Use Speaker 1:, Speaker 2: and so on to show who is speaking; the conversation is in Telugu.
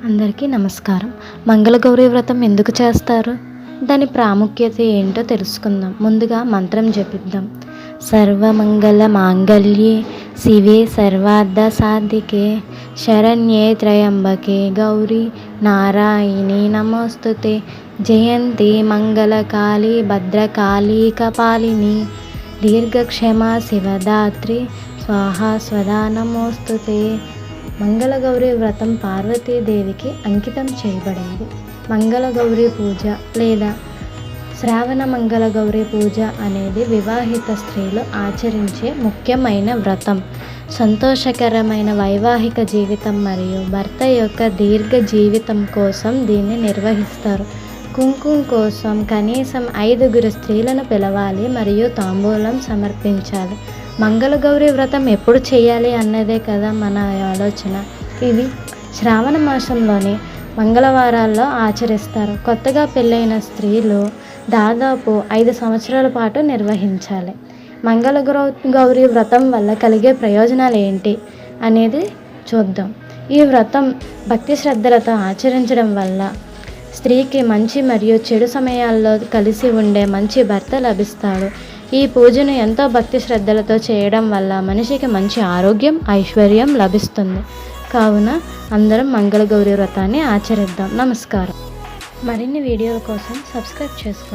Speaker 1: అందరికీ నమస్కారం. మంగళగౌరి వ్రతం ఎందుకు చేస్తారు? దాని ప్రాముఖ్యత ఏంటో తెలుసుకుందాం. ముందుగా మంత్రం జపిద్దాం. సర్వమంగళ మాంగళ్యే శివే సర్వార్థ సాధికే శరణ్యే త్రయంబకే గౌరీ నారాయణి నమోస్తుతే జయంతి మంగళకాళీ భద్రకాళీ కపాలిని దీర్ఘక్షమా శివదాత్రి స్వాహా స్వదా నమోస్తుతే. మంగళగౌరి వ్రతం పార్వతీదేవికి అంకితం చేయబడింది. మంగళగౌరి పూజ లేదా శ్రావణ మంగళగౌరి పూజ అనేది వివాహిత స్త్రీలు ఆచరించే ముఖ్యమైన వ్రతం. సంతోషకరమైన వైవాహిక జీవితం మరియు భర్త యొక్క దీర్ఘ జీవితం కోసం దీన్ని నిర్వహిస్తారు. కుంకుమ కోసం కనీసం 5 స్త్రీలను పిలవాలి మరియు తాంబూలం సమర్పించాలి. మంగళగౌరి వ్రతం ఎప్పుడు చేయాలి అన్నదే కదా మన ఆలోచన. ఇది శ్రావణ మాసంలోని మంగళవారాల్లో ఆచరిస్తారు. కొత్తగా పెళ్ళైన స్త్రీలు దాదాపు 5 సంవత్సరాల పాటు నిర్వహించాలి. గౌరి వ్రతం వల్ల కలిగే ప్రయోజనాలు ఏంటి అనేది చూద్దాం. ఈ వ్రతం భక్తి శ్రద్ధలతో ఆచరించడం వల్ల స్త్రీకి మంచి మరియు చెడు సమయాల్లో కలిసి ఉండే మంచి భర్త లభిస్తాడు. ఈ పూజను ఎంతో భక్తి శ్రద్ధలతో చేయడం వల్ల మనిషికి మంచి ఆరోగ్యం, ఐశ్వర్యం లభిస్తుంది. కావున అందరం మంగళగౌరి వ్రతాన్ని ఆచరిద్దాం. నమస్కారం. మరిన్ని వీడియోల కోసం సబ్స్క్రైబ్ చేసుకోండి.